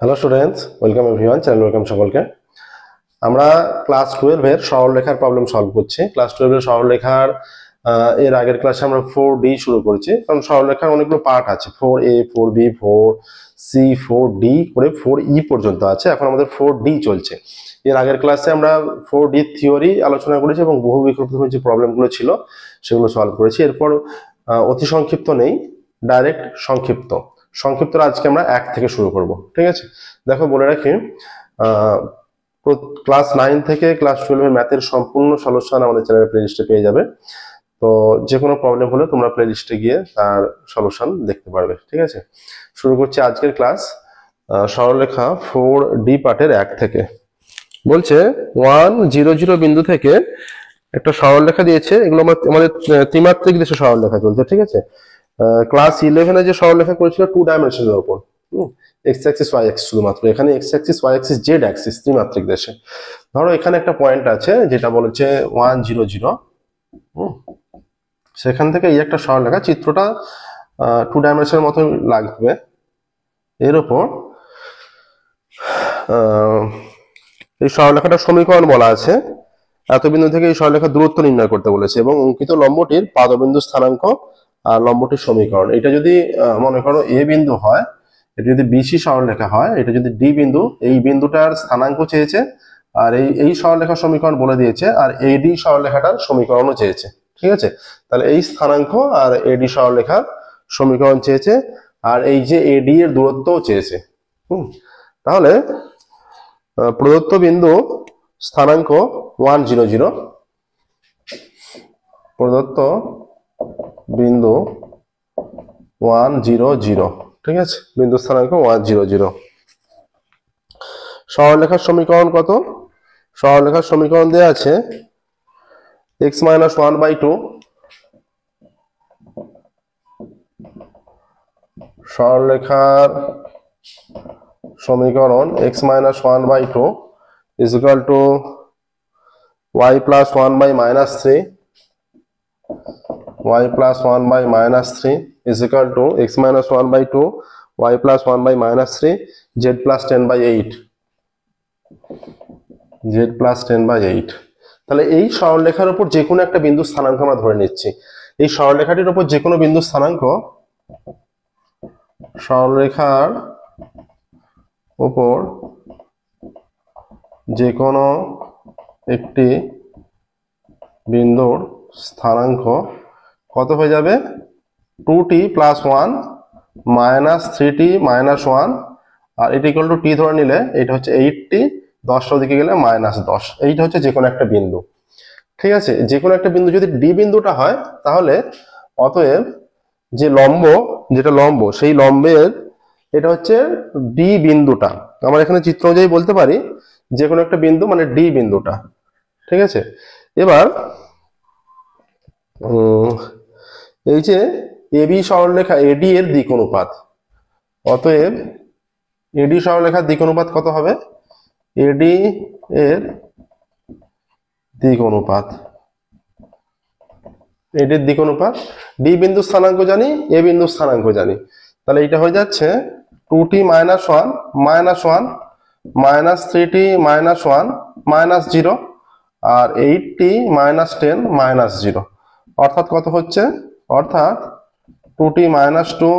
Hello students, welcome everyone, channel welcome সকলকে। আমরা class 12 এর সরলরেখার প্রবলেম সলভ করছি। ক্লাস 12 এর সরলরেখার এর আগের ক্লাসে আমরা 4D শুরু করেছি, কারণ সরলরেখার অনেকগুলো পার্ট আছে, 4A 4B 4C 4D করে 4E পর্যন্ত আছে। এখন আমাদের 4D চলছে। এর আগের ক্লাসে আমরা 4D থিওরি আলোচনা করেছি এবং বহু বিকল্প যে প্রবলেমগুলো ছিল সেগুলো সলভ করেছি। এরপর অতি সংক্ষিপ্ত নেই, ডাইরেক্ট সংক্ষিপ্ত আজকে আমরা 1 থেকে শুরু করব। ঠিক আছে, দেখো বলে রাখি, ক্লাস 9 থেকে ক্লাস 12 এর ম্যাথের সম্পূর্ণ সলিউশন আমাদের চ্যানেলের প্লেলিস্টে পেয়ে যাবে। তো যে কোনো প্রবলেম হলে তোমরা প্লেলিস্টে গিয়ে তার সলিউশন দেখতে পারবে। ঠিক আছে, শুরু করছি আজকের ক্লাস। সরলরেখা 4D পার্টের 1 থেকে বলছে 1 0 0 বিন্দু থেকে একটা সরলরেখা দিয়েছে। এগুলো আমাদের ত্রিমাত্রিক দেশে সরলরেখা চলছে। ঠিক আছে, ক্লাস 11 এ যে সরলরেখা করেছিল 2 ডাইমেনশনের উপর, এক্স অ্যাক্সিস ওয়াই অ্যাক্সিস, শুধুমাত্র এখানে X axis Y axis Z axis ত্রিমাত্রিক দেশে। ধরো এখানে একটা পয়েন্ট আছে যেটা বলেছে 1 0 0, সেখান থেকে এই একটা সরলরেখা, চিত্রটা 2 ডাইমেনশনের মতো লাগবে। এর উপর এই সরলরেখাটার সমীকরণ বলা আছে, এত বিন্দু থেকে এই সরলরেখার দূরত্ব নির্ণয় করতে বলেছে এবং অঙ্কিত লম্বটির পাদবিন্দু স্থানাঙ্ক আর লম্বটির সমীকরণ। এটা যদি মনে করো এ বিন্দু হয়, এটা যদি বিসি সরলরেখা হয়, এটা যদি ডি বিন্দু, এই বিন্দুটার স্থানাঙ্ক চেয়েছে আর এই সরলরেখার সমীকরণ বলে দিয়েছে, আর এডি সরলরেখাটার সমীকরণও চেয়েছে। ঠিক আছে, তাহলে এই স্থানাঙ্ক আর এডি সরলরেখার সমীকরণ চেয়েছে, আর এই যে এডি এর দূরত্বও চেয়েছে। তাহলে প্রদত্ত বিন্দু স্থানাঙ্ক 1 0 0, প্রদত্ত বিন্দু 1 0 0। ঠিক আছে, বিন্দু স্থানাঙ্ক 1 0 0। সরলরেখার সমীকরণ কত? সরলরেখার সমীকরণ দেওয়া আছে x - 1/2, সরলরেখার সমীকরণ x - 1/2 is equal to y plus 1 by minus 3, y plus 1 by minus 3 is equal to x minus 1/2 y plus 1 by minus 3 z plus 10 by 8, z plus 10 by 8। তাহলে এই সরলরেখার উপর যে কোনো একটা বিন্দু স্থানাঙ্ক আমরা ধরে নিচ্ছি। এই সরলরেখাটির উপর যে কোনো বিন্দু স্থানাঙ্ক, সরলরেখার উপর যে কোনো একটি বিন্দুর স্থানাঙ্ক কত হয়ে যাবে? 2t plus 1 minus 3t minus 1, আর এটা ইকুয়াল টু টি ধরে নিলে এটা হচ্ছে 8t, 10টার দিকে গেলে -10। এইটা হচ্ছে যে কোনো একটা বিন্দু। ঠিক আছে, যে কোনো একটা বিন্দু যদি ডি বিন্দুটা হয়, তাহলে অতএব যে লম্ব, যেটা লম্ব, সেই লম্বের এটা হচ্ছে ডি বিন্দুটা। আমরা এখানে চিত্র অনুযায়ী বলতে পারি যে কোনো একটা বিন্দু মানে ডি বিন্দুটা। ঠিক আছে, এবার এই যে এবি সরলরেখা এডি এর দিক অনুপাত, অতএব এডি সরলরেখার দিক অনুপাত কত হবে? এডি এর দিক অনুপাত, এডির দিক অনুপাত, ডি বিন্দু স্থানাঙ্ক জানি, এ বিন্দু স্থানাঙ্ক জানি, তাহলে এটা হয়ে যাচ্ছে 2t - 1 -1 minus 3t - 1 -0 আর 8t - 10 -0, অর্থাৎ কত হচ্ছে? অর্থাৎ 2t - 2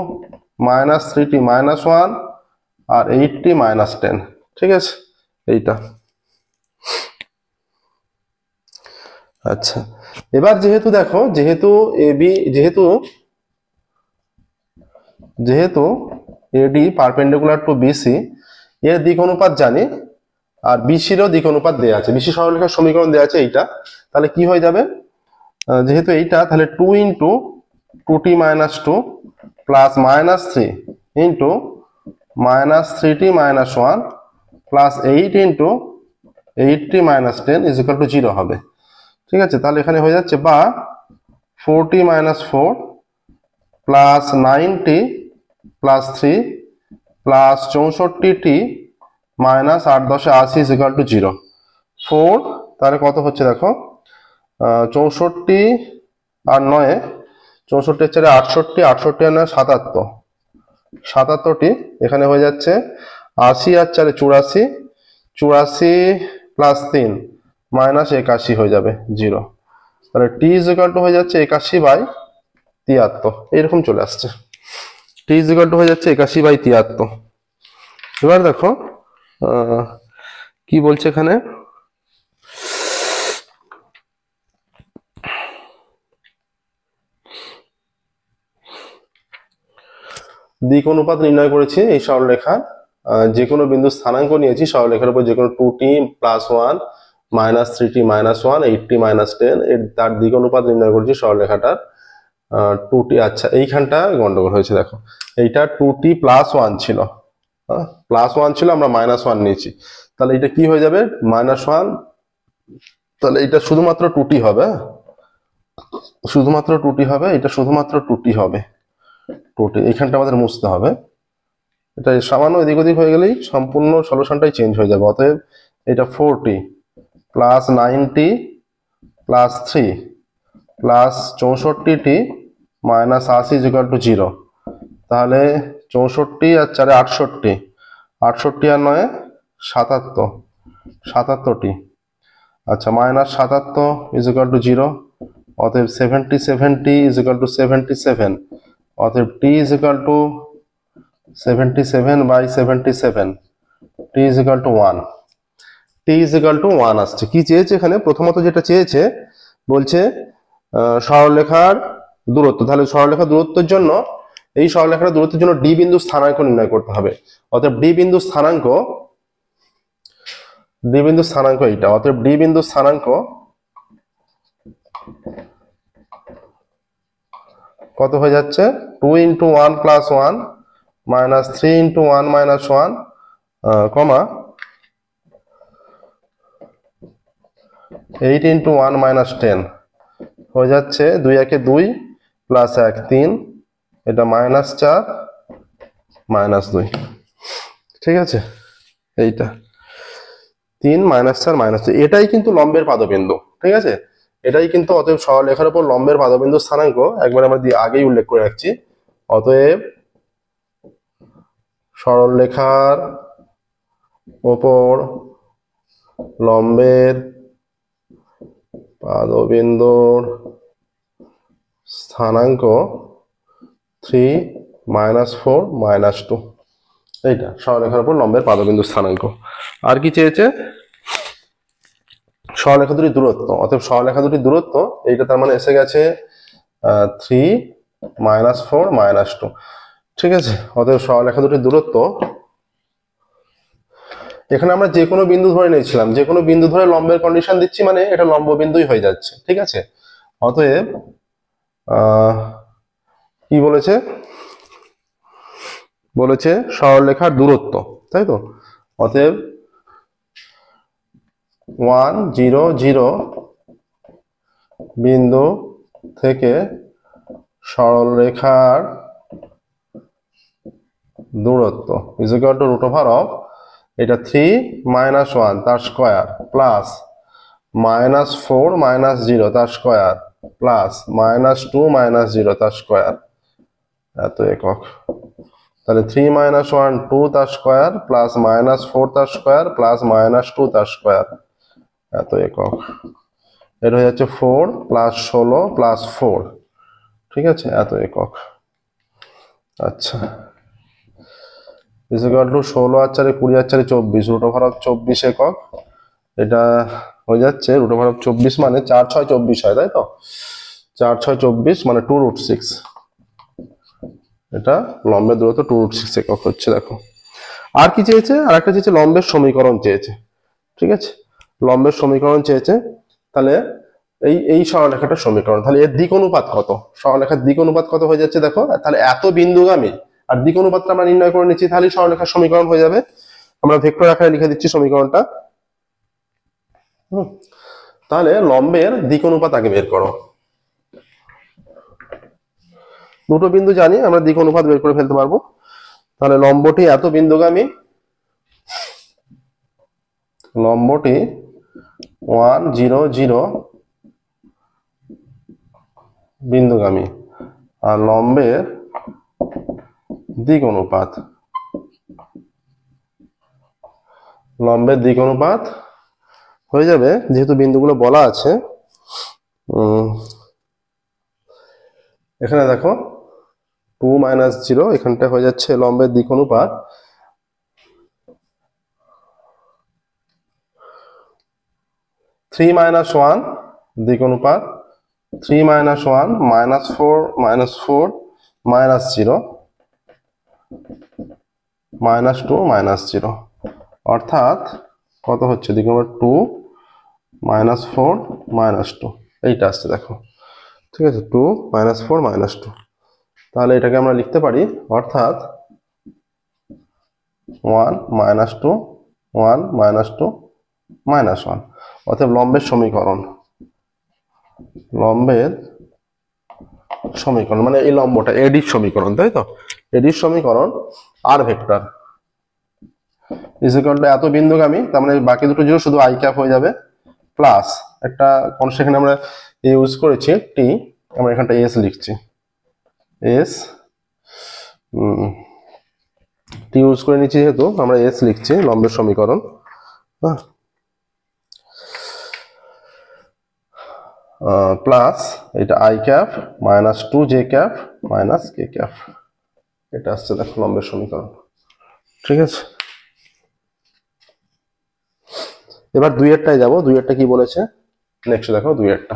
minus 3t - 1 আর 8t - 10। ঠিক আছে, এইটা। আচ্ছা, এবার যেহেতু দেখো, যেহেতু এবি, যেহেতু এডি পারপেন্ডিকুলার টু বিসি, এর দিক অনুপাত জানি আর বিসিরও দিক অনুপাত দেওয়া আছে, বিসি সরলরেখার সমীকরণ দেওয়া আছে এইটা। তাহলে কি হয়ে যাবে? যেহেতু এইটা, তাহলে 2 into 2t - 2 plus -3 into -3t - 1 plus 8 into 8t - 10 is equal to 0 হবে। ঠিক আছে, তাহলে এখানে হয়ে যাচ্ছে বা 4t - 4 plus 9t plus 3 plus 64t minus 8 10 80 is equal to 0। 4, তাহলে কত হচ্ছে দেখো, 64 আর 9, 64 4 68, 68 আর 9 77, 77টি এখানে হয়ে যাচ্ছে 80 আর 4 84, 84 প্লাস 3 মাইনাস 81 হয়ে যাবে 0। তাহলে টি ইজ ইকুয়াল টু হয়ে যাচ্ছে 81/73, এরকম চলে আসছে। টি ইজ ইকুয়াল টু হয়ে যাচ্ছে 81/73। এবার দেখো কি বলছে এখানে, দিক অনুপাত নির্ণয় করেছি এই সরলরেখার, যে কোনো বিন্দু স্থানাঙ্ক নিয়েছি সরলরেখার উপর, যে কোনো 2t + 1 - 3t - 1 8t - 10 এর তার দিক অনুপাত নির্ণয় করেছি সরলরেখাটার। 2t, আচ্ছা এইখানটা গন্ডগোল হয়েছে, দেখো এইটা 2t + 1 ছিল, +1 ছিল, আমরা -1 নিয়েছি, তাহলে এটা কি হয়ে যাবে -1, তাহলে এটা শুধুমাত্র 2t হবে, শুধুমাত্র 2t হবে, এটা শুধুমাত্র 2t হবে, 2t এইখানটা আমাদের মুছতে হবে, এটা সামান্য এদিক ওদিক হয়ে গেলেই সম্পূর্ণ সলিউশনটাই চেঞ্জ হয়ে যাবে। অতএব এটা 4t + 9t + 3 + 64t - 80 = 0। তাহলে 64 আর 4 68, 68 আর 9 77, 77t, আচ্ছা -77 = 0। অতএব 77t = 77, অতএব t = 77/77, t = 1, t = 1 আসছে। কি চেয়েছে এখানে, প্রথমত যেটা চেয়েছে বলছে সরলরেখার দূরত্ব, তাহলে সরলরেখার দূরত্বের জন্য, এই সরলরেখার দূরত্বের জন্য ডি বিন্দু স্থানাঙ্ক নির্ণয় করতে হবে। অতএব ডি বিন্দু স্থানাঙ্ক এইটা, অতএব ডি বিন্দু স্থানাঙ্ক কত হয়ে যাচ্ছে, 2 × 1 + 1 - 3 × 1 - 1 কমা 8 × 1 - 10 হয়ে যাচ্ছে 2 × 1 = 2 + 1 3, এটা -4 -2, ঠিক আছে, এইটা 3 -4 -2, এটাই কিন্তু লম্বের পাদবিন্দু, ঠিক আছে, এটাই কিন্তু। অতএব সরলরেখার উপর লম্বের পাদবিন্দু স্থানাঙ্ক একবার আমরা আগেই উল্লেখ করে রাখছি। অতএব সরলরেখার উপর লম্বের পাদবিন্দুর স্থানাঙ্ক 3 - 4 - 2, এইটা সরলরেখার উপর লম্বের পাদবিন্দু স্থানাঙ্ক। আর কি চেয়েছে, সরলরেখা দুটির দূরত্ব, অতএব সরলরেখা দুটির দূরত্ব এইটা তার মানে এসে গেছে 3 - 4 - 2, ঠিক আছে। অতএব সরলরেখা দুটির দূরত্ব, এখানে আমরা যে কোনো বিন্দু ধরে নিয়েছিলাম, যে কোনো বিন্দু ধরে লম্বের কন্ডিশন দিচ্ছি, মানে এটা লম্ব বিন্দুই হয়ে যাচ্ছে, ঠিক আছে। অতএব কি বলেছে, বলেছে সরলরেখার দূরত্ব, তাই তো। অতএব 1 0 0 বিন্দু থেকে সরলরেখার দূরত্ব = এটা 3 - 1 তার স্কয়ার প্লাস -4 - 0 তার স্কয়ার প্লাস -2 - 0 তার স্কয়ার, এত একক। তাহলে 3 - 1 2 তার স্কয়ার প্লাস -4 তার স্কয়ার প্লাস -2 তার স্কয়ার, এত একক। এটা হয়ে যাচ্ছে 4 + 16 + 4, ঠিক আছে, এত একক। আচ্ছা, = 16 আর 4 20 আর 4 24, √24 একক। এটা হয়ে যাচ্ছে √24 মানে 4 6 24 হয়, তাই তো, 4 6 24 মানে 2√6, এটা লম্বের দূরত্ব 2√6 একক হচ্ছে। দেখো আর কি চেয়েছে, আর একটা চেয়েছে লম্বের সমীকরণ চেয়েছে, ঠিক আছে, লম্বের সমীকরণ চেয়েছে। তাহলে এই সরলরেখাটার সমীকরণ, তাহলে এর দিক অনুপাত কত, সরলরেখার দিক অনুপাত কত হয়ে যাচ্ছে দেখো, তাহলে এত বিন্দুগামী আর দিক অনুপাতটা আমরা নির্ণয় করে নিচ্ছি, তাহলে সরলরেখার সমীকরণ হয়ে যাবে। আমরা ভেক্টর আকারে লিখে দিচ্ছি সমীকরণটা। তাহলে লম্বের দিক অনুপাত আগে বের করো, দুটো বিন্দু জানি আমরা দিক অনুপাত বের করে ফেলতে পারবো। তাহলে লম্বটি এত বিন্দুগামী, লম্বটি 1 0 0 বিন্দুগামী, আর লম্বের দিক অনুপাত লম্বের দিক অনুপাত হয়ে যাবে, যেহেতু বিন্দুগুলো বলা আছে এখানে দেখো 2 - 0, এখানটা হয়ে যাচ্ছে লম্বের দিক অনুপাত 3 - 1 দিক অনুপাত 3 - 1 -4 -4 -0 -2 -0, অর্থাৎ কত হচ্ছে দিক অনুপাত 2 -4 -2, এইটা আসছে দেখো, ঠিক আছে, 2 -4 -2। তাহলে এটাকে আমরা লিখতে পারি, অর্থাৎ 1 -2 1 -2 -1, অর্থাৎ লম্বের সমীকরণ মানে এই লম্বটা এডির সমীকরণ, তাই তো, এডির সমীকরণ আর ভেক্টর ইজ ইকুয়াল টু এত বিন্দুগামী, তার মানে বাকি দুটো জিরো, শুধু আই ক্যাপ হয়ে যাবে, প্লাস একটা কনস্ট্যান্ট এখানে আমরা ইউজ করেছি টি, আমরা এখানটা এস লিখছি, এস টি ইউজ করে নিচ্ছি যেহেতু আমরা এস লিখছি লম্বের সমীকরণ, হ্যাঁ, প্লাস এটা I cap -2 J cap K cap, এটা আসছে দেখো লম্বের সমীকরণ, ঠিক আছে। এবার 2-এরটায় যাবো, 2-এরটা কি বলেছে নেক্সট দেখো, 2-এরটা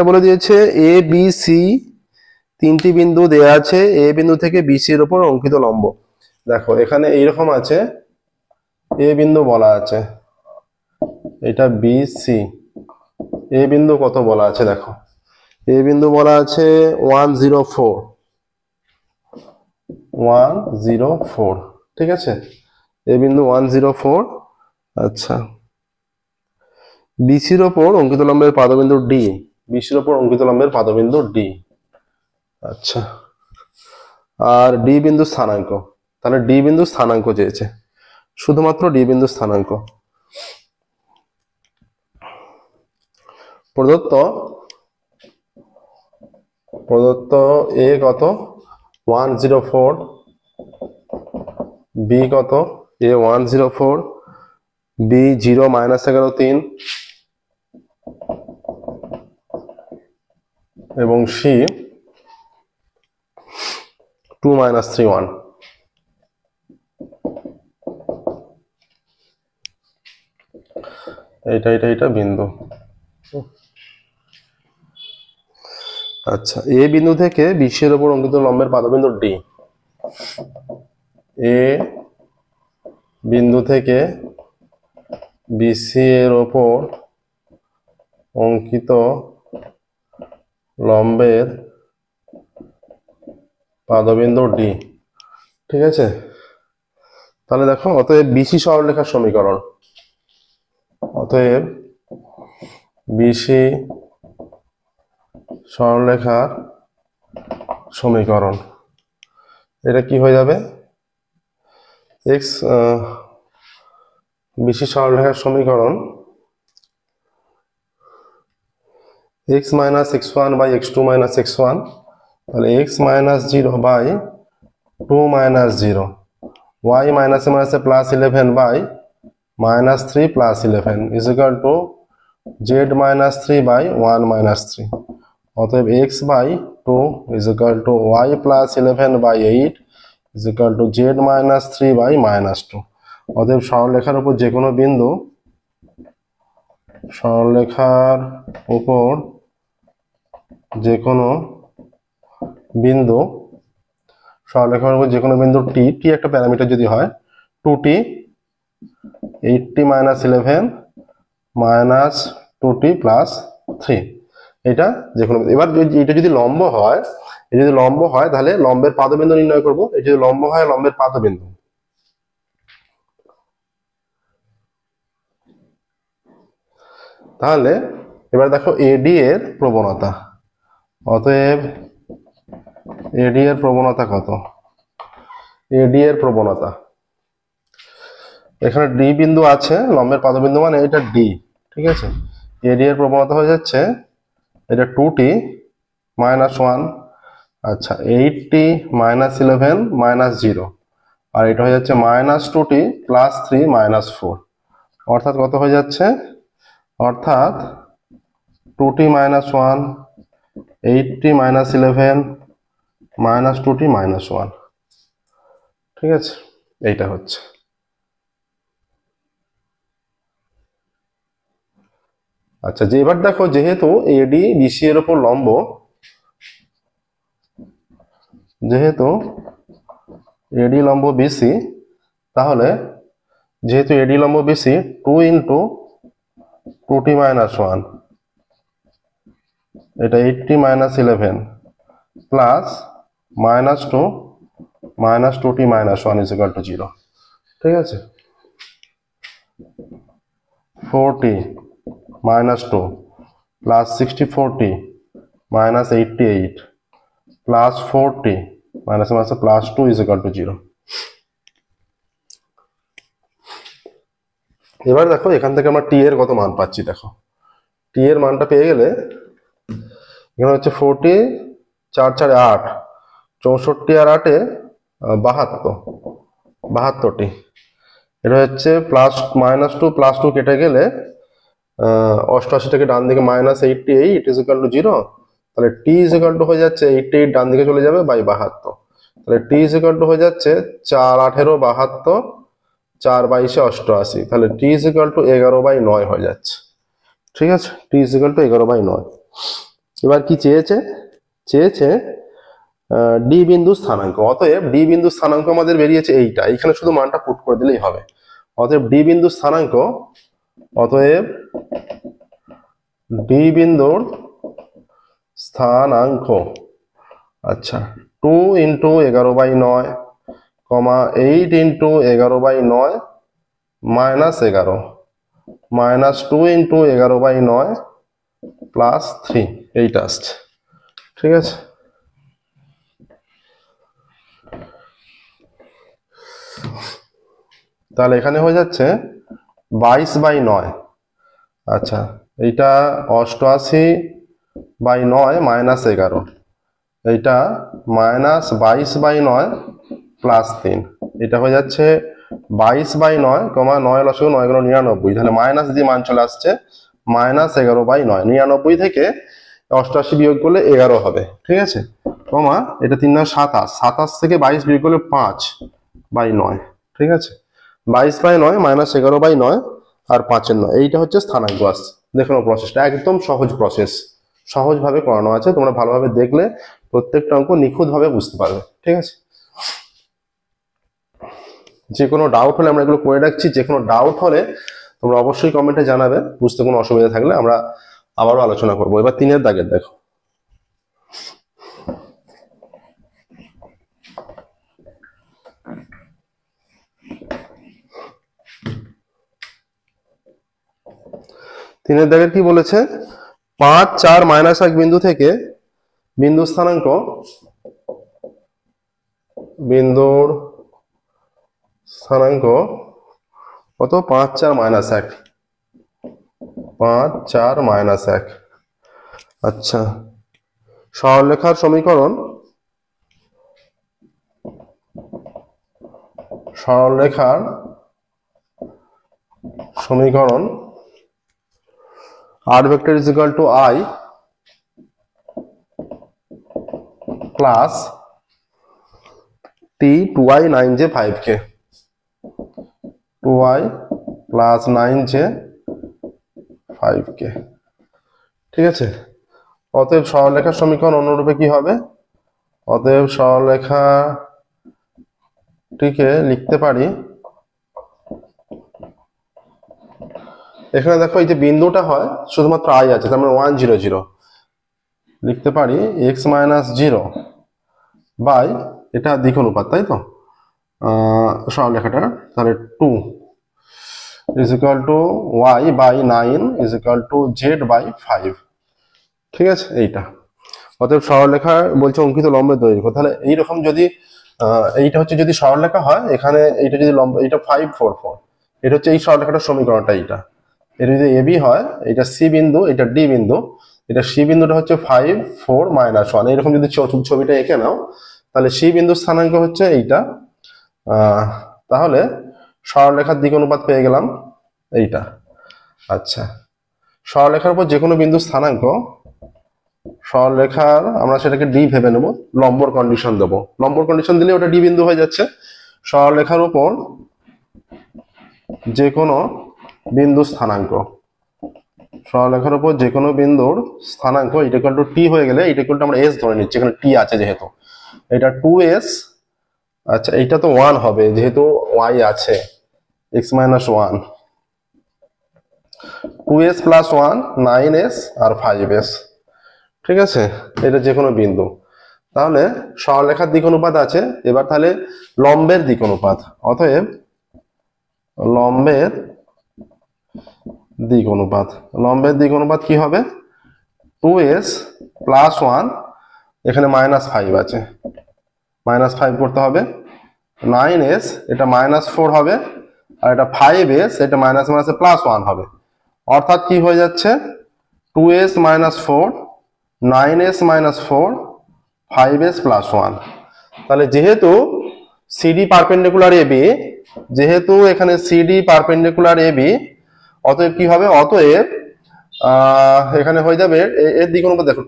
বলে দিয়েছে এ বি সি তিনটি বিন্দু দেয়া আছে, এ বিন্দু থেকে বি সি এর উপর অঙ্কিত লম্ব। দেখো এখানে এইরকম আছে, এ বিন্দু বলা আছে, এটা বি সি, এ বিন্দু কত বলা আছে দেখো, এ বিন্দু বলা আছে 104, ঠিক আছে, এ বিন্দু 104। আচ্ছা, বিসির ওপর অঙ্কিত লম্বের পাদবিন্দু ডি, বিসির ওপর অঙ্কিত লম্বের পাদবিন্দু ডি, আচ্ছা, আর ডি বিন্দু স্থানাঙ্ক, তাহলে ডি বিন্দু স্থানাঙ্ক চেয়েছে, শুধুমাত্র ডি বিন্দু স্থানাঙ্ক প্রদত্ত এ কত 104, বি কত এ 104, বি 0 -11 3 এবং সি 2 -3 1, এটা বিন্দু। আচ্ছা, এ বিন্দু থেকে বিসি এর উপর অঙ্কিত লম্বের পাদবিন্দু ডি, এ বিন্দু থেকে বিসি এর উপর অঙ্কিত লম্বের পাদবিন্দু ডি, ঠিক আছে। তাহলে দেখো, অতএব বিসি সরলরেখার সমীকরণ, অতএব বিসি সরলরেখার সমীকরণ, এটা কি হয়ে যাবে, এক্স বিসি সরলরেখার সমীকরণ x - x1 by x2 - x1, তাহলে x - 0 by 2 - 0, y - plus 11 by -3 plus 11 is equal to z - 3 by 1 - 3, অতএব x by 2 is equal to y plus 11 by 8 is equal to z - 3 by -2, অতএব সরলরেখার উপর যে কোনো বিন্দু, সরলরেখার উপর যে কোনো বিন্দু, সরলরেখার উপর যে কোনো বিন্দু টি, টি একটা প্যারামিটার যদি হয়, 2t 80 - 11 -2t plus 3, এটা যে কোনো, এবার এটা যদি লম্ব হয়, তাহলে লম্বের পাদবিন্দু নির্ণয় করব, এটা যদি লম্ব হয় লম্বের পাদবিন্দু, তাহলে এবার দেখো এডি এর প্রবণতা, অতএব এডি এর প্রবণতা কত, এডি এর প্রবণতা, এখানে ডি বিন্দু আছে লম্বের পাদবিন্দু, মানে এটা ডি, ঠিক আছে, এডি এর প্রবণতা হয়ে যাচ্ছে এটা 2t -1, আচ্ছা 8t -11 -0, আর এটা হয়ে যাচ্ছে -2t +3 -4, অর্থাৎ কত হয়ে যাচ্ছে, অর্থাৎ 2t -1 8t -11 -2t -1, ঠিক আছে, এইটা হচ্ছে। আচ্ছা, যে এবার দেখো যেহেতু এডি বিসি এর উপর লম্ব, যেহেতু এডি লম্ব বিসি, তাহলে যেহেতু এডি লম্ব বিসি 2 × 2t -1, এটা 8t -11 প্লাস -2 -2t -1 = 0, ঠিক আছে, 4t -2 plus 64t -88 plus 4t +2 = 0। এবার দেখো এখান থেকে আমরা টি এর কত মান পাচ্ছি, দেখো টি এর মানটা পেয়ে গেলে এখানে হচ্ছে 4t 4 4 8, 64 আর 8 72টি, এটা হচ্ছে -2 +2 কেটে গেলে 88 থেকে ডান দিকে -88 = 0, তাহলে t হয়ে যাচ্ছে 88 ডান দিকে চলে যাবে বাই 72, তাহলে t হয়ে যাচ্ছে 4 18 72, 4 22 88, তাহলে t 11/9 হয়ে যাচ্ছে, ঠিক আছে, t 11/9। এবার কি চেয়েছে, চেয়েছে ডি বিন্দু স্থানাঙ্ক, অতএব ডি বিন্দু স্থানাঙ্ক আমাদের বেরিয়েছে এইটা, এইখানে শুধু মানটা পুট করে দিলেই হবে, অতএব ডি বিন্দু স্থানাঙ্ক, অতএব ডি বিন্দুর স্থানাঙ্ক, আচ্ছা 2 × 11/9, 8 × 11/9 -11 -2 × 11/9 +3, এইটা আসছে, ঠিক আছে। তাহলে এখানে হয়ে যাচ্ছে 22/9, আচ্ছা এইটা 88/9 -11, এইটা -22/9 +3, এটা হয়ে যাচ্ছে 22/9, 9 লসাগু 9 × 99, তাহলে মাইনাস দিয়ে মান চলে আসছে -11/9, 99 থেকে 88 বিয়োগ করলে 11 হবে, ঠিক আছে, কমা এটা 3 9 27, 27 থেকে 22 বিয়োগ করলে 5/9, ঠিক আছে, 22/9 -11/9 আর 5/9, এইটা হচ্ছে স্থানাঙ্ক আসছে। দেখো প্রসেসটা একদম সহজ প্রসেস, সহজভাবে করানো আছে, তোমরা ভালোভাবে দেখলে প্রত্যেকটা অঙ্ক নিখুঁতভাবে বুঝতে পারবে, ঠিক আছে। যে কোনো ডাউট হলে আমরা এগুলো করে রাখছি, যে কোনো ডাউট হলে তোমরা অবশ্যই কমেন্টে জানাবে, বুঝতে কোনো অসুবিধা থাকলে আমরা আবারও আলোচনা করবো। এবার 3 দাগের দেখো, তিনের দাগের কি বলেছে, 5 4 -1 বিন্দু থেকে বিন্দু স্থানাঙ্ক, বিন্দুর স্থানাঙ্ক কত, 5 4 -1, 5 4 -1, আচ্ছা সরলরেখার সমীকরণ, সরলরেখার সমীকরণ r vector = I plus t 2i 9j 5k, 2i plus 9j 5k, ঠিক আছে। অতএব সরলরেখার সমীকরণ অনুরূপে কি হবে, অতএব সরলরেখাটিকে লিখতে পারি, এখানে দেখো এই যে বিন্দুটা হয় শুধুমাত্র i আছে, তার মানে 1 0 0, লিখতে পারি x - 0 বাই, এটা দিক অনুপাত তাই তো সরলরেখাটা, তাহলে 2 = y/9 = z/5, ঠিক আছে, এইটা। অতএব সরলরেখা বলছে অঙ্কিত লম্বের দৈর্ঘ্য, তাহলে এইরকম যদি এইটা হচ্ছে যদি সরলরেখা হয়, এখানে এইটা যদি লম্ব, এইটা 5 4 4, এটা হচ্ছে এই সরলরেখাটার সমীকরণটা এইটা, এটা যদি এবি হয়, এটা সি বিন্দু, এটা ডি বিন্দু, এটা সি বিন্দুটা হচ্ছে 5 4 -1। এরকম যদি ছবিটা এঁকে নাও, তাহলে সি বিন্দুর স্থানাঙ্ক হচ্ছে এইটা। তাহলে সরলরেখার দিক অনুপাত পেয়ে গেলাম এইটা। আচ্ছা, সরলরেখার উপর যে কোনো বিন্দুর স্থানাঙ্ক, সরলরেখার আমরা সেটাকে ডি ভেবে নেব, লম্বর কন্ডিশন দেবো, লম্বর কন্ডিশন দিলে ওটা ডি বিন্দু হয়ে যাচ্ছে। সরলরেখার উপর যে কোনো বিন্দু স্থানাঙ্ক, সরলরেখার উপর যে কোনো বিন্দুর স্থানাঙ্ক ইকুয়াল টু টি হয়ে গেলে, ইকুয়াল টু আমরা এস ধরে নিচ্ছি, এখানে টি আছে যেহেতু, এটা 2s। আচ্ছা, এইটা তো 1 হবে যেহেতু y আছে, x - 1, 2s + 1 9s আর 5s। ঠিক আছে, এটা যে কোনো বিন্দু। তাহলে সরলরেখার দিক অনুপাত আছে, এবার তাহলে লম্বের দিক অনুপাত। অতএব লম্বের দিক অনুপাত, লম্বের দিক অনুপাত কি হবে? 2s + 1, এখানে -5 আছে, -5 করতে হবে, 9s এটা -4 হবে, আর এটা 5s এটা মাইনাস +1 হবে। অর্থাৎ কি হয়ে যাচ্ছে? 2s - 4, 9s - 4, 5s + 1। তাহলে যেহেতু সিডি পারপেন্ডিকুলার এবি, যেহেতু এখানে সিডি পারপেন্ডিকুলার এবি, অতএব কি হবে? অতএব এখানে হয়ে যাবে এর দিক অনুপাত দেখো,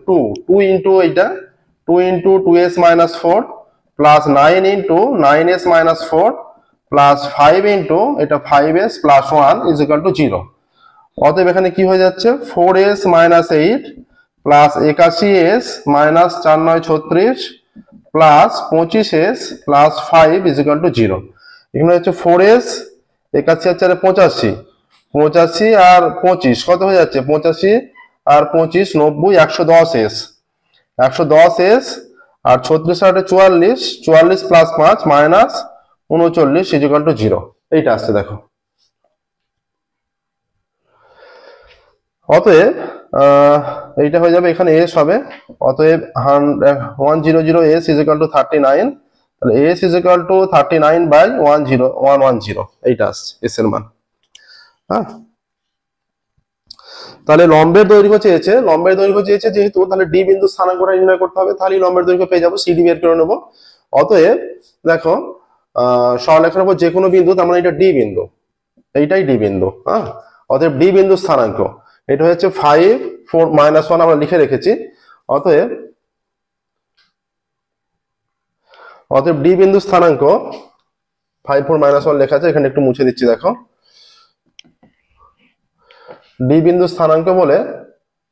2 ইন্টু এইটা 2 into 2s - 4 plus 9 into 9s - 4 plus 5 into এটা 5s + 1 ইজ ইকুয়াল টু 0। অতএব এখানে কি হয়ে যাচ্ছে? 4s - 8 plus 81s minus 4 9 36 plus 25s plus 5 is equal to 0। এখানে হচ্ছে 4s, 81 আর 4 85, 85 আর 25 কত হয়ে যাচ্ছে? 85 আর 25 90, 110s, 110s আর 36 আর 44, 44 plus 5 minus 39 is equal to 0। এইটা আসছে দেখো। অতএব এইটা হয়ে যাবে, এখানে এস হবে, অতএব 100s ইজ ইকুয়াল টু 39। তাহলে এস ইজ ইকুয়াল টু 39/10110, এইটা আসছে এস এর মান। হ্যাঁ, তাহলে লম্বের দৈর্ঘ্য চেয়েছে, লম্বের দৈর্ঘ্য চেয়েছে যেহেতু, তাহলে ডি বিন্দু স্থানাঙ্কটা নির্ণয় করতে হবে, তাহলে লম্বের দৈর্ঘ্য পেয়ে যাবো, সিডি বের করে নেবো। অতএব দেখো, সরলরেখার উপর যে কোনো বিন্দু, তার মানে এটা ডি বিন্দু, এইটাই ডি বিন্দু। হ্যাঁ, অতএব ডি বিন্দু স্থানাঙ্ক এটা হচ্ছে 5 4 -1 আমরা লিখে রেখেছি। অতএব ডি বিন্দু স্থানাঙ্ক 5 4 -1 লেখা আছে, এখানে একটু মুছে দিচ্ছি দেখো। ডি বিন্দু স্থানাঙ্ক বলে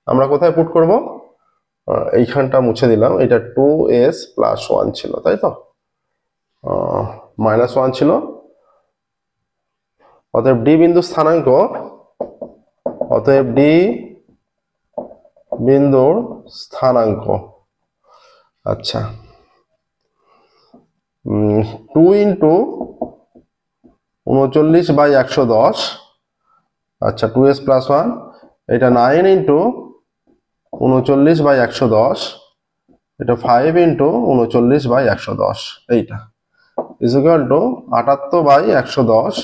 আমরা কোথায় পুট করব? এইখানটা মুছে দিলাম, এটা 2s + 1 ছিল, তাই তো, -1 ছিল। অতএব ডি বিন্দু স্থানাঙ্ক, অতএব ডি বিন্দুর স্থানাঙ্ক, আচ্ছা 2 ইন্টু 39/110, আচ্ছা 2s + 1, এটা 9 ইন্টু 39/110, এটা 5 ইন্টু 39/110, এইটা ইজ ইকুয়াল টু 78/110,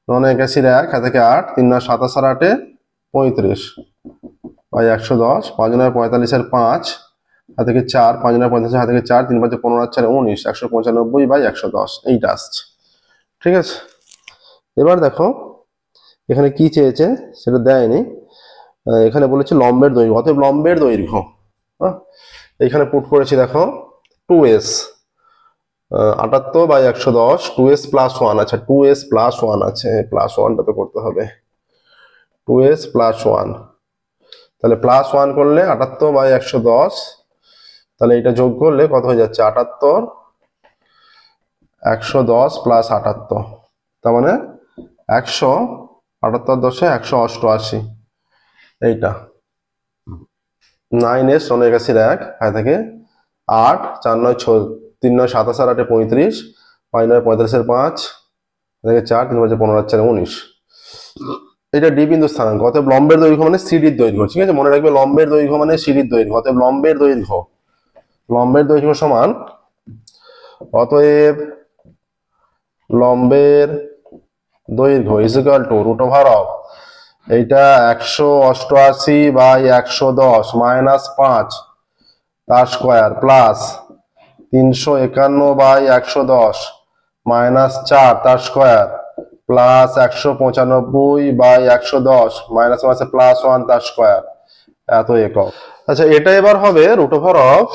9 81 1 থেকে 8, 3 9 27 আর 8 35/110, 5 9 45 5 হাত থেকে 4, 5 9 45 হাত থেকে 4, 3 5 15 4 19, 195/110, এইটা আসছে। ঠিক আছে, এবার দেখো এখানে কি চেয়েছে সেটা দেয়নি, এখানে বলেছে লম্বের দৈর্ঘ্য। অতএব লম্বের দৈর্ঘ্য, এখানে পুট করেছি দেখো 2s, 78/110, 2s + 1, আচ্ছা 2s + 1 আছে, +1টা তো করতে হবে, 2s + 1, তাহলে +1 করলে 78/110, তাহলে এটা যোগ করলে কত হয়ে যাচ্ছে? 78, 110 + 78, তার মানে 100, 78 10 188, এইটা 9s 9 81 1 হাত থেকে 8, 4 9 3 9 27 আর 8 35, 5 9 45 এর 5 থেকে 4, 3 5 15 4 19, এটা ডি বিন্দু স্থানাঙ্ক। অতএব লম্বের দৈর্ঘ্য মানে সিডির দৈর্ঘ্য। ঠিক আছে, মনে রাখবে লম্বের দৈর্ঘ্য মানে সিডির দৈর্ঘ্য। অতএব লম্বের দৈর্ঘ্য সমান, অতএব লম্বের দৈর্ঘ্য ইজ ইকুয়াল টু √(= এইটা 188/110 -5 তার স্কোয়ার প্লাস 351/110 -4 তার স্কোয়ার প্লাস 195/110 মাইনাস মাসে +1 তার স্কোয়ার এত একক। আচ্ছা এটা এবার হবে রুট ওভার অফ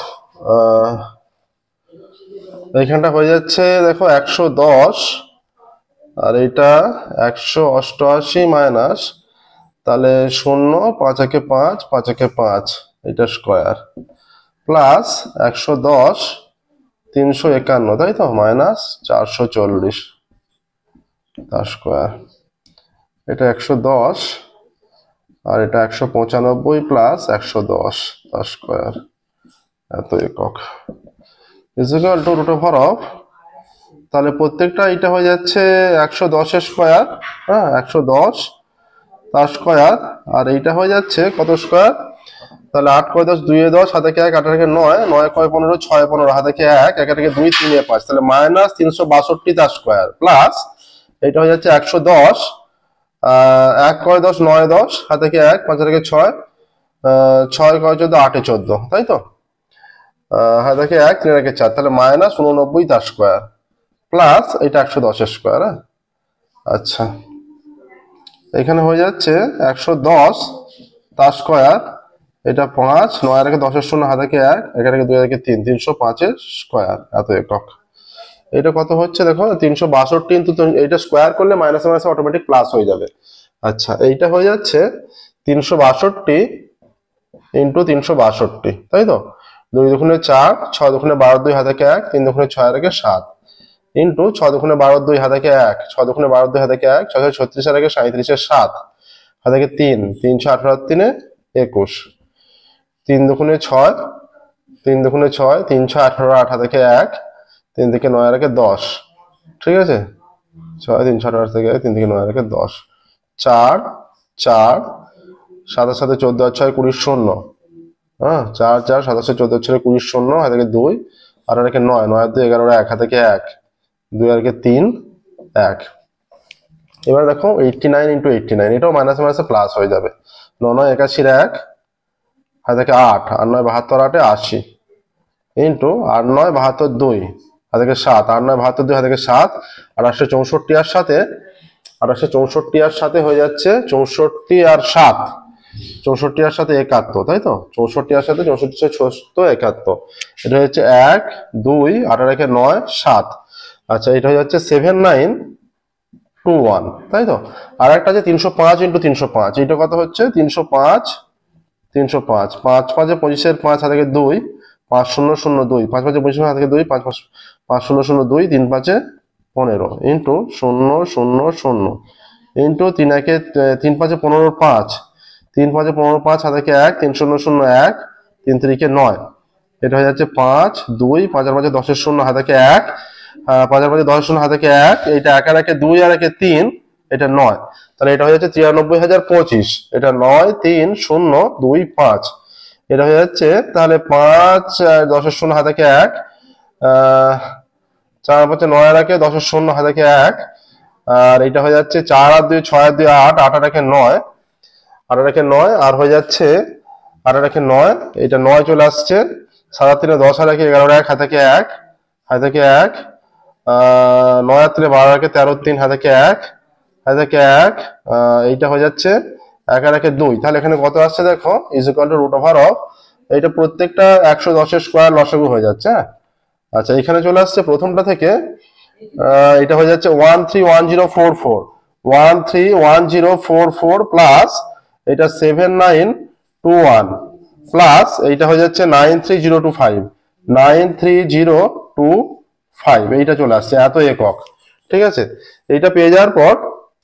এইখানটা হয়ে যাচ্ছে দেখো 110 আর এটা 188 মাইনাস তাহলে 0 5 একে 5 5 একে 5 এটা স্কোয়ার প্লাস 110 351 তাই তো মাইনাস 440 তার স্কোয়ার এটা 110 আর এটা 195 প্লাস 110 তার স্কোয়ার এত একক is equal to root over of তাহলে প্রত্যেকটা এটা হয়ে যাচ্ছে 110 এর স্কোয়ার, হ্যাঁ 110 তার স্কোয়ার আর এইটা হয়ে যাচ্ছে কত স্কোয়ার তাহলে 8 × 10 2 10 হাতে 1 8 থেকে 9 9 × 15 6 15 হাতে 1 1 থেকে 2 3 5 তাহলে মাইনাস 362 তার স্কোয়ার প্লাস এটা হয়ে যাচ্ছে 110 1 × 10 9 10 হাতে 1 5 থেকে 6 6 × 14 8 14 তাই তো হাতে 1 3 রেখে 4 তাহলে মাইনাস 89 তার স্কোয়ার প্লাস এটা 110 এর স্কোয়ার। আচ্ছা এখানে হয়ে যাচ্ছে 110 তার স্কোয়ার এটা 5 9 রেখে 10 এর 0 হাতে 1 1 রেখে 2 রেখে 3 305 এর স্কোয়ার এত একক। এটা কত হচ্ছে দেখো 362 কিন্তু এটা স্কোয়ার করলে মাইনাস মাইনাস অটোমেটিক প্লাস হয়ে যাবে। আচ্ছা এইটা হয়ে যাচ্ছে 362 ইন্টু 362 তাই তো 2 দুগুণে 4 6 দুগুণে 12 2 হাতে 1 3 দুগুণে 6 রেখে 7 ইন্টু 6 দুগুণে 12 2 হাতে 1 6 দুগুণে 12 2 হাতে 1 6 36 রেখে 37 এর 7 হাতে 3 3 6 18 3 21 3 দুগুণে 6 3 দুগুণে 6 3 6 18 8 হাতে 1 3 থেকে 9 রেখে 10 ঠিক আছে 6 3 6 18 থেকে 3 থেকে 9 রেখে 10 4 4 7 7 14 6 20 0 হ্যাঁ 4 4 7 14 6 20 0 হাতে 2 আর রেখে 9 9 2 11 1 হাতে 1 2 আর 3 1 এবার দেখো 89 × 89 এটাও মাইনাস মাইনাসে প্লাস হয়ে যাবে 9 9 81 1 হাতে 8 আর 9 72 8 80 ইন্টু 8 9 72 2 হাতে 7 8 9 72 2 হাতে 7 আর 864 এর সাথে 864 এর সাথে হয়ে যাচ্ছে 64 আর 7 64 এর সাথে 71 তাই তো 64 এর সাথে 64 71 এটা হচ্ছে 1 2 8 রেখে 9 7 আচ্ছা এটা হয়ে যাচ্ছে 7921 তাই তো আর একটা আছে 305 × 305 এটা কত হচ্ছে 305 305 5 5 25 এর 5 হাতে 2 5 0 0 2 5 5 25 হাতে 2 5 5 0 0 2 3 5 15 ইন্টু 0 0 0 ইন্টু 3 1 3 5 15 5 3 5 15 5 হাতে 1 3 0 0 1 3 3 9 এটা হয়ে যাচ্ছে 5 2 5 5 10 এর 0 হাতে 1 5 5 10 এর 0 হাতে 1 এইটা 1 আর 1 2 আর 1 3 এটা 9 তাহলে এটা হয়ে যাচ্ছে 93025 এটা 9 3 0 2 5 এটা হয়ে যাচ্ছে তাহলে 5 10 এর 0 হাতে 1 4 5 9 আর 1 10 এর 0 হাতে 1 আর এটা হয়ে যাচ্ছে 4 আর 2 6 আর 2 8 8 আর 1 9 8 আর 1 9 আর হয়ে যাচ্ছে 8 আর 1 9 এটা 9 চলে আসছে 7 3 10 আর 1 11 1 হাতে 1 হাতে 1 9 আর 3 12 আর 13 3 হাতে 1 হাতে 1 এইটা হয়ে যাচ্ছে 1 আর 1 2 তাহলে এখানে কত আসছে দেখো is equal to root over of এটা প্রত্যেকটা 110 এর স্কয়ার লসাগু হয়ে যাচ্ছে। আচ্ছা এখানে চলে আসছে প্রথমটা থেকে এটা হয়ে যাচ্ছে 131044 131044 প্লাস এটা 7921 প্লাস এইটা হয়ে যাচ্ছে 93025 93025 এইটা চলে আসছে এত একক। ঠিক আছে এইটা পেয়ে যাওয়ার পর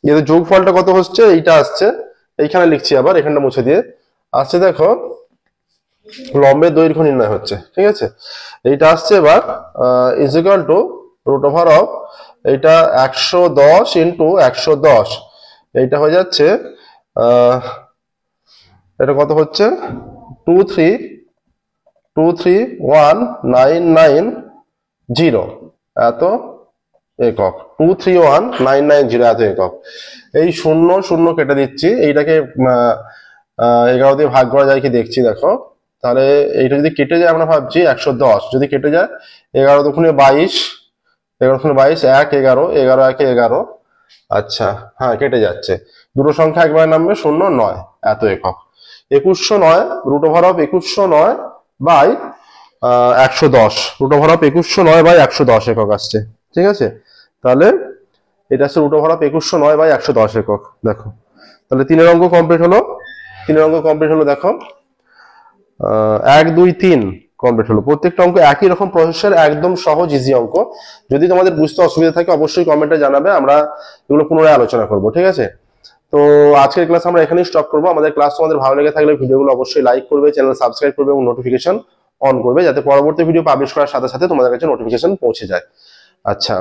এর যোগফলটা কত হচ্ছে এইটা আসছে এইখানে লিখছি আবার এখানটা মুছে দিয়ে আসছে দেখো লম্বের দৈর্ঘ্য নির্ণয় হচ্ছে। ঠিক আছে এইটা আসছে এবার is equal to root over of এইটা 110 × 110 এইটা হয়ে যাচ্ছে এটা কত হচ্ছে 2323190 এত একক, 231,990 এত একক। এই 0 0 কেটে দিচ্ছি, এইটাকে 11 দিয়ে ভাগ করা যায় কি দেখছি, দেখো। তাহলে এইটা যদি কেটে যায় আমরা ভাবছি 110, যদি কেটে যায় 11 দুগুণে 22, 11 দুগুণে 22, 1 11, 11 1 11। আচ্ছা হ্যাঁ কেটে যাচ্ছে, দুটো সংখ্যা একবারে নামবে 0 9 এত একক। 2109 root over of 2109 by 110, root over of 2109 by 110 একক আসছে, ঠিক আছে। তাহলে এটা হচ্ছে রুট ওভার অফ 2109 বাই 110 একক। দেখো তাহলে 3 অঙ্ক কমপ্লিট হলো, 3 অঙ্ক কমপ্লিট হলো। দেখো 1 2 3 কমপ্লিট হলো। প্রত্যেকটা অঙ্ক একই রকম প্রসেসের, একদম সহজ ইজি অঙ্ক। যদি তোমাদের বুঝতে অসুবিধা থাকে অবশ্যই কমেন্টে জানাবে, আমরা এগুলো পুনরায় আলোচনা করব, ঠিক আছে। তো আজকের ক্লাস আমরা এখানেই স্টপ করবো। আমাদের ক্লাস তোমাদের ভালো লেগে থাকলে ভিডিওগুলো অবশ্যই লাইক করবে, চ্যানেল সাবস্ক্রাইব করবে এবং নোটিফিকেশন অন করবে, যাতে পরবর্তী ভিডিও পাবলিশ করার সাথে সাথে তোমাদের কাছে নোটিফিকেশন পৌঁছে যায়। আচ্ছা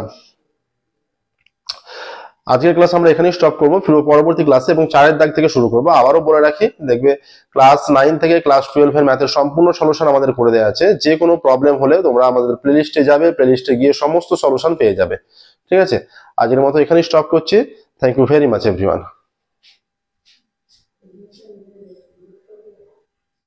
আজকের ক্লাস আমরা এখানেই স্টপ করবো, পরবর্তী ক্লাসে এবং 4 দাগ থেকে শুরু করবো। আবারও বলে রাখি, দেখবে ক্লাস 9 থেকে ক্লাস 12 এর ম্যাথের সম্পূর্ণ সলিউশন আমাদের করে দেওয়া আছে। যে কোনো প্রবলেম হলে তোমরা আমাদের প্লেলিস্টে যাবে, প্লেলিস্টে গিয়ে সমস্ত সলিউশন পেয়ে যাবে, ঠিক আছে। আজকের মতো এখানেই স্টপ করছি। Thank you very much everyone.